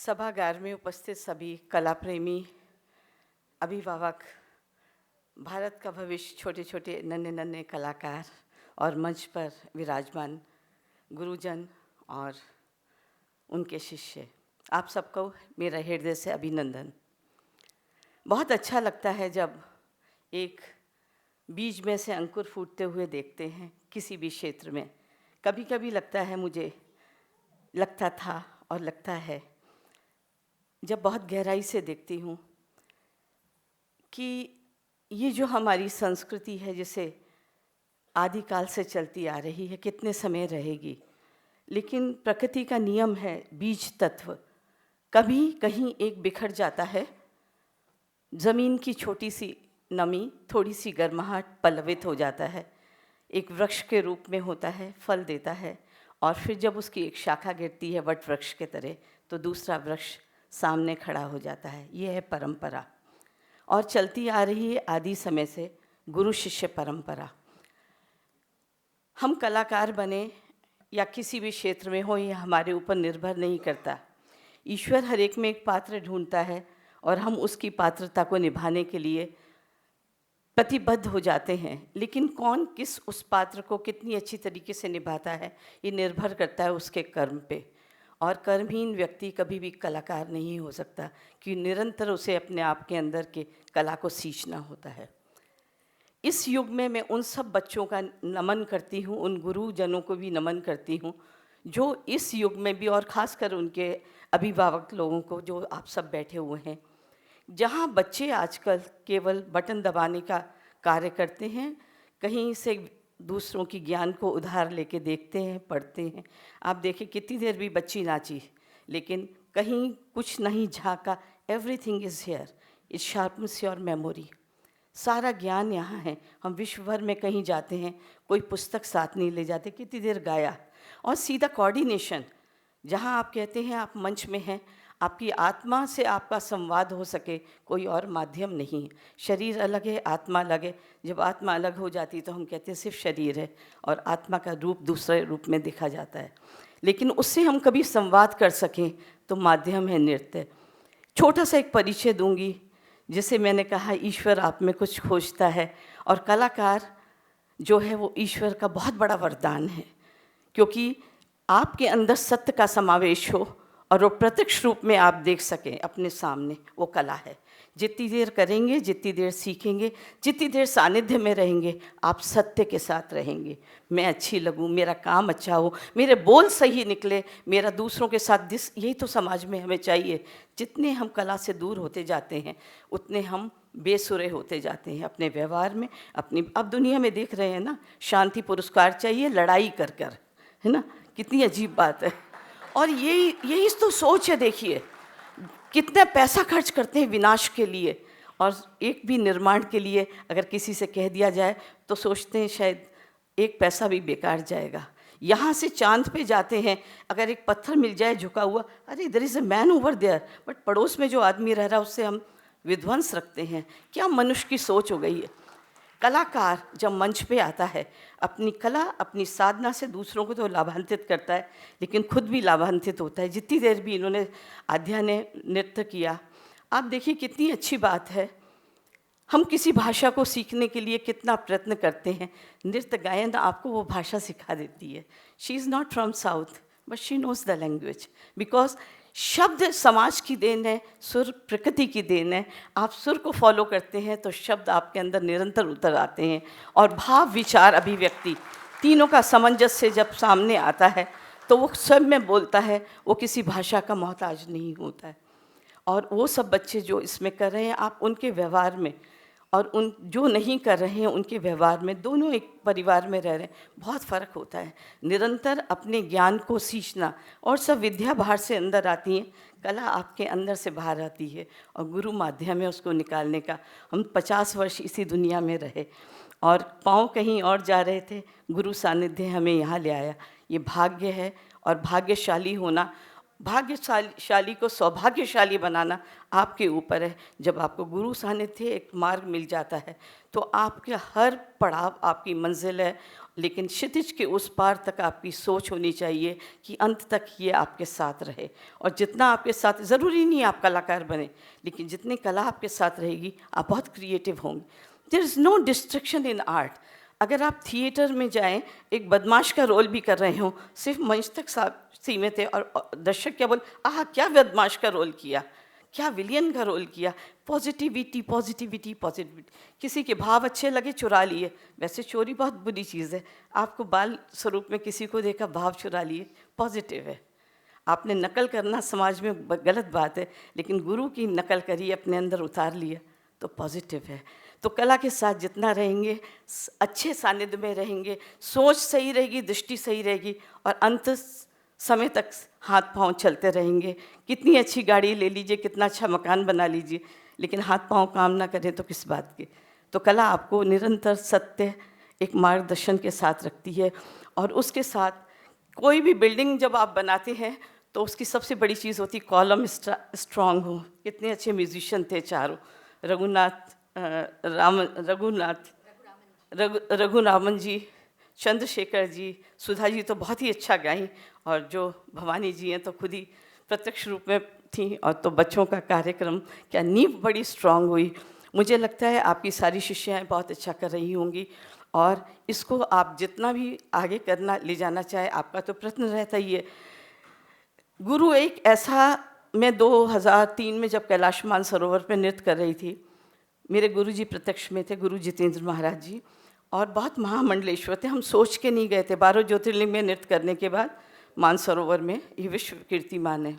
सभागार में उपस्थित सभी कला प्रेमी, अभिभावक, भारत का भविष्य, छोटे छोटे नन्हे नन्हे कलाकार और मंच पर विराजमान गुरुजन और उनके शिष्य, आप सबको मेरा हृदय से अभिनंदन। बहुत अच्छा लगता है जब एक बीज में से अंकुर फूटते हुए देखते हैं किसी भी क्षेत्र में। कभी कभी लगता है, मुझे लगता था और लगता है जब बहुत गहराई से देखती हूँ कि ये जो हमारी संस्कृति है, जिसे आदिकाल से चलती आ रही है, कितने समय रहेगी। लेकिन प्रकृति का नियम है, बीज तत्व कभी कहीं एक बिखर जाता है। ज़मीन की छोटी सी नमी, थोड़ी सी गर्माहट पल्लवित हो जाता है, एक वृक्ष के रूप में होता है, फल देता है, और फिर जब उसकी एक शाखा गिरती है वट वृक्ष के तरह, तो दूसरा वृक्ष सामने खड़ा हो जाता है। ये है परंपरा, और चलती आ रही है आदि समय से गुरु शिष्य परंपरा। हम कलाकार बने या किसी भी क्षेत्र में हो, ये हमारे ऊपर निर्भर नहीं करता। ईश्वर हर एक में एक पात्र ढूंढता है और हम उसकी पात्रता को निभाने के लिए प्रतिबद्ध हो जाते हैं। लेकिन कौन किस उस पात्र को कितनी अच्छी तरीके से निभाता है, ये निर्भर करता है उसके कर्म पे। और कर्महीन व्यक्ति कभी भी कलाकार नहीं हो सकता, क्योंकि निरंतर उसे अपने आप के अंदर के कला को सींचना होता है। इस युग में मैं उन सब बच्चों का नमन करती हूँ, उन गुरुजनों को भी नमन करती हूँ जो इस युग में भी, और ख़ासकर उनके अभिभावक लोगों को जो आप सब बैठे हुए हैं, जहाँ बच्चे आजकल केवल बटन दबाने का कार्य करते हैं, कहीं से दूसरों की ज्ञान को उधार लेके देखते हैं, पढ़ते हैं। आप देखिए कितनी देर भी बच्ची नाची, लेकिन कहीं कुछ नहीं झांका। Everything is here, it sharpens your memory. सारा ज्ञान यहाँ है। हम विश्व भर में कहीं जाते हैं, कोई पुस्तक साथ नहीं ले जाते, कितनी देर गाया। और सीधा कोऑर्डिनेशन, जहाँ आप कहते हैं आप मंच में हैं, आपकी आत्मा से आपका संवाद हो सके, कोई और माध्यम नहीं है। शरीर अलग है, आत्मा अलग है। जब आत्मा अलग हो जाती है तो हम कहते हैं सिर्फ शरीर है, और आत्मा का रूप दूसरे रूप में दिखा जाता है। लेकिन उससे हम कभी संवाद कर सकें तो माध्यम है नृत्य। छोटा सा एक परिचय दूंगी। जैसे मैंने कहा, ईश्वर आप में कुछ खोजता है, और कलाकार जो है वो ईश्वर का बहुत बड़ा वरदान है, क्योंकि आपके अंदर सत्य का समावेश हो और वो प्रत्यक्ष रूप में आप देख सकें अपने सामने, वो कला है। जितनी देर करेंगे, जितनी देर सीखेंगे, जितनी देर सानिध्य में रहेंगे, आप सत्य के साथ रहेंगे। मैं अच्छी लगूं, मेरा काम अच्छा हो, मेरे बोल सही निकले, मेरा दूसरों के साथ यही तो समाज में हमें चाहिए। जितने हम कला से दूर होते जाते हैं, उतने हम बेसुरे होते जाते हैं अपने व्यवहार में, अपनी। अब दुनिया में देख रहे हैं ना, शांति पुरस्कार चाहिए लड़ाई कर कर, है ना। कितनी अजीब बात है। और यही तो सोच है। देखिए कितना पैसा खर्च करते हैं विनाश के लिए, और एक भी निर्माण के लिए अगर किसी से कह दिया जाए तो सोचते हैं शायद एक पैसा भी बेकार जाएगा। यहाँ से चांद पे जाते हैं, अगर एक पत्थर मिल जाए झुका हुआ, अरे there is a man over there, but पड़ोस में जो आदमी रह रहा है उससे हम विध्वंस रखते हैं। क्या मनुष्य की सोच हो गई है। कलाकार जब मंच पे आता है, अपनी कला, अपनी साधना से दूसरों को तो लाभान्वित करता है, लेकिन खुद भी लाभान्वित होता है। जितनी देर भी इन्होंने आध्या ने नृत्य किया, आप देखिए कितनी अच्छी बात है। हम किसी भाषा को सीखने के लिए कितना प्रयत्न करते हैं। नृत्य गायन आपको वो भाषा सिखा देती है। She is not from south, but she knows the language, because शब्द समाज की देन है, सुर प्रकृति की देन है। आप सुर को फॉलो करते हैं तो शब्द आपके अंदर निरंतर उतर आते हैं, और भाव, विचार, अभिव्यक्ति, तीनों का सामंजस्य जब सामने आता है तो वो सब में बोलता है, वो किसी भाषा का मोहताज नहीं होता है। और वो सब बच्चे जो इसमें कर रहे हैं, आप उनके व्यवहार में, और उन जो नहीं कर रहे हैं उनके व्यवहार में, दोनों एक परिवार में रह रहे हैं, बहुत फ़र्क होता है। निरंतर अपने ज्ञान को सींचना, और सब विद्या बाहर से अंदर आती है, कला आपके अंदर से बाहर आती है, और गुरु माध्यम है उसको निकालने का। हम 50 वर्ष इसी दुनिया में रहे और पाँव कहीं और जा रहे थे, गुरु सानिध्य हमें यहाँ ले आया। ये भाग्य है, और भाग्यशाली होना भाग्यशाली को सौभाग्यशाली बनाना आपके ऊपर है। जब आपको गुरु सानिध्य एक मार्ग मिल जाता है तो आपके हर पड़ाव आपकी मंजिल है, लेकिन क्षितिज के उस पार तक आपकी सोच होनी चाहिए कि अंत तक ये आपके साथ रहे। और जितना आपके साथ, ज़रूरी नहीं आप कलाकार बने, लेकिन जितनी कला आपके साथ रहेगी आप बहुत क्रिएटिव होंगे। There is no distraction in art. अगर आप थिएटर में जाएं, एक बदमाश का रोल भी कर रहे हों, सिर्फ मंच तक सीमित है और दर्शक क्या बोल, आह क्या बदमाश का रोल किया, क्या विलियन का रोल किया। Positivity positivity positivity. किसी के भाव अच्छे लगे, चुरा लिए। वैसे चोरी बहुत बुरी चीज़ है। आपको बाल स्वरूप में किसी को देखा, भाव चुरा लिए, पॉजिटिव है। आपने नकल करना समाज में गलत बात है, लेकिन गुरु की नकल करी, अपने अंदर उतार लिया, तो पॉजिटिव है। तो कला के साथ जितना रहेंगे, अच्छे सानिध्य में रहेंगे, सोच सही रहेगी, दृष्टि सही रहेगी, और अंत समय तक हाथ पांव चलते रहेंगे। कितनी अच्छी गाड़ी ले लीजिए, कितना अच्छा मकान बना लीजिए, लेकिन हाथ पांव काम ना करें तो किस बात के। तो कला आपको निरंतर सत्य एक मार्गदर्शन के साथ रखती है। और उसके साथ कोई भी बिल्डिंग जब आप बनाते हैं तो उसकी सबसे बड़ी चीज़ होती है कॉलम स्ट्रांग हो। कितने अच्छे म्यूजिशियन थे चारों, रघुरामन जी, चंद्रशेखर जी, सुधा जी तो बहुत ही अच्छा गाई, और जो भवानी जी हैं तो खुद ही प्रत्यक्ष रूप में थी। और तो बच्चों का कार्यक्रम, क्या नींव बड़ी स्ट्रांग हुई। मुझे लगता है आपकी सारी शिष्याएँ बहुत अच्छा कर रही होंगी, और इसको आप जितना भी आगे करना ले जाना चाहे, आपका तो प्रयत्न रहता ही है। गुरु एक ऐसा, मैं 2003 में जब कैलाश मानसरोवर पे नृत्य कर रही थी, मेरे गुरुजी प्रत्यक्ष में थे, गुरु जितेंद्र महाराज जी, और बहुत महामंडलेश्वर थे। हम सोच के नहीं गए थे। 12 ज्योतिर्लिंग में नृत्य करने के बाद मानसरोवर में ये विश्व कीर्तिमान है।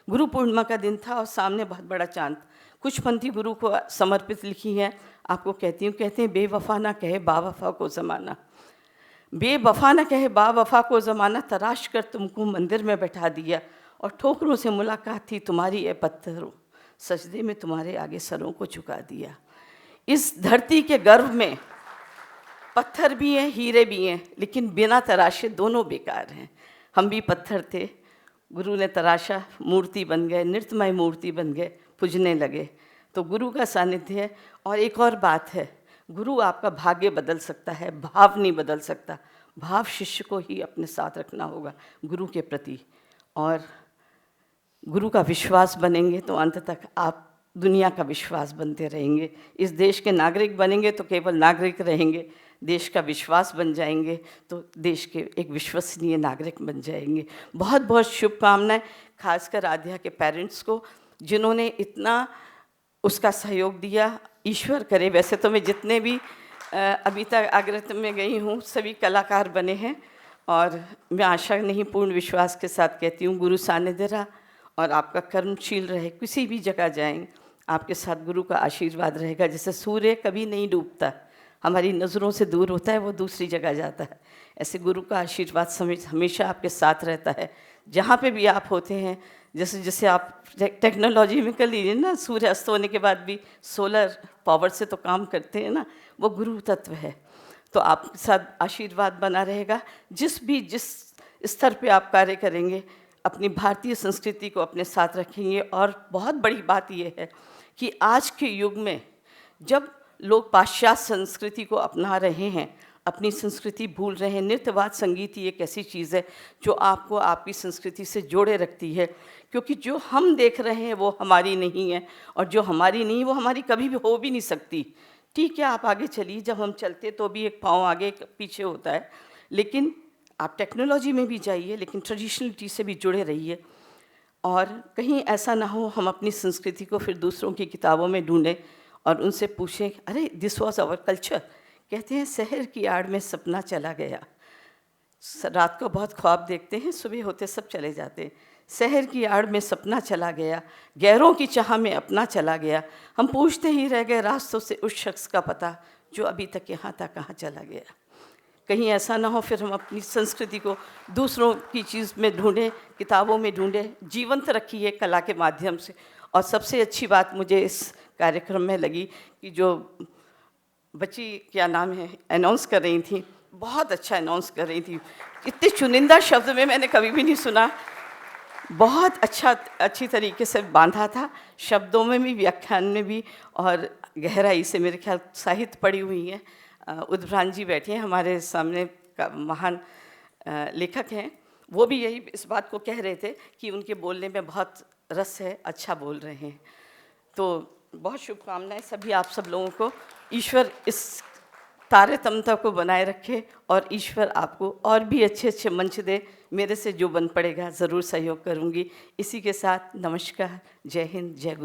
गुरु पूर्णिमा का दिन था और सामने बहुत बड़ा चांद। कुछ पंक्ति गुरु को समर्पित लिखी हैं, आपको कहती हूँ। कहते हैं, बेवफा ना कहे बावफा को ज़माना, बेवफा ना कहे बावफा को ज़माना, तराश कर तुमको मंदिर में बैठा दिया, और ठोकरों से मुलाकात थी तुम्हारी ए पत्थरों, सजदे में तुम्हारे आगे सरों को झुका दिया। इस धरती के गर्भ में पत्थर भी हैं, हीरे भी हैं, लेकिन बिना तराशे दोनों बेकार हैं। हम भी पत्थर थे, गुरु ने तराशा, मूर्ति बन गए, नृत्यमय मूर्ति बन गए, पूजने लगे। तो गुरु का सानिध्य है। और एक और बात है, गुरु आपका भाग्य बदल सकता है, भाव नहीं बदल सकता। भाव शिष्य को ही अपने साथ रखना होगा गुरु के प्रति, और गुरु का विश्वास बनेंगे तो अंत तक आप दुनिया का विश्वास बनते रहेंगे। इस देश के नागरिक बनेंगे तो केवल नागरिक रहेंगे, देश का विश्वास बन जाएंगे तो देश के एक विश्वसनीय नागरिक बन जाएंगे। बहुत बहुत शुभकामनाएं, खासकर आध्या के पेरेंट्स को, जिन्होंने इतना उसका सहयोग दिया। ईश्वर करे, वैसे तो मैं जितने भी अभी तक आगरा में गई हूँ सभी कलाकार बने हैं, और मैं आशा नहीं पूर्ण विश्वास के साथ कहती हूँ, गुरु सानिध्य रहा और आपका कर्मशील रहे। किसी भी जगह जाएं, आपके साथ गुरु का आशीर्वाद रहेगा। जैसे सूर्य कभी नहीं डूबता, हमारी नज़रों से दूर होता है, वो दूसरी जगह जाता है, ऐसे गुरु का आशीर्वाद हमेशा आपके साथ रहता है जहाँ पे भी आप होते हैं। जैसे जैसे आप टेक्नोलॉजी में कर लीजिए ना, सूर्य अस्त होने के बाद भी सोलर पावर से तो काम करते हैं ना, वो गुरु तत्व है। तो आपके साथ आशीर्वाद बना रहेगा। जिस स्तर पे आप कार्य करेंगे, अपनी भारतीय संस्कृति को अपने साथ रखेंगे। और बहुत बड़ी बात यह है कि आज के युग में जब लोग पाश्चात्य संस्कृति को अपना रहे हैं, अपनी संस्कृति भूल रहे हैं, नृत्यवाद संगीत ही एक ऐसी चीज़ है जो आपको आपकी संस्कृति से जोड़े रखती है। क्योंकि जो हम देख रहे हैं वो हमारी नहीं है, और जो हमारी नहीं वो हमारी कभी भी हो भी नहीं सकती। ठीक है, आप आगे चलिए, जब हम चलते तो भी एक पाँव आगे एक पीछे होता है, लेकिन आप टेक्नोलॉजी में भी जाइए, लेकिन ट्रेडिशनलिटी से भी जुड़े रहिए। और कहीं ऐसा ना हो हम अपनी संस्कृति को फिर दूसरों की किताबों में ढूंढें और उनसे पूछें, अरे दिस वॉज आवर कल्चर। कहते हैं शहर की आड़ में सपना चला गया। रात को बहुत ख्वाब देखते हैं, सुबह होते सब चले जाते हैं। शहर की आड़ में सपना चला गया, गैरों की चाह में अपना चला गया। हम पूछते ही रह गए रास्तों से उस शख्स का पता जो अभी तक यहाँ था कहाँ चला गया। कहीं ऐसा ना हो फिर हम अपनी संस्कृति को दूसरों की चीज़ में ढूंढें, किताबों में ढूंढें, जीवंत रखिए कला के माध्यम से। और सबसे अच्छी बात मुझे इस कार्यक्रम में लगी कि जो बच्ची क्या नाम है अनाउंस कर रही थी, बहुत अच्छा अनाउंस कर रही थी। इतने चुनिंदा शब्द में मैंने कभी भी नहीं सुना। बहुत अच्छी तरीके से बांधा था, शब्दों में भी, व्याख्यान में भी, और गहराई से। मेरे ख्याल साहित्य पढ़ी हुई है। उद्भ्रांत जी बैठे हैं हमारे सामने, का महान लेखक हैं। वो भी यही इस बात को कह रहे थे कि उनके बोलने में बहुत रस है, अच्छा बोल रहे हैं। तो बहुत शुभकामनाएं सभी आप सब लोगों को। ईश्वर इस तारतम्यता को बनाए रखे और ईश्वर आपको और भी अच्छे अच्छे मंच दे। मेरे से जो बन पड़ेगा ज़रूर सहयोग करूंगी। इसी के साथ नमस्कार, जय हिंद, जय गुरु।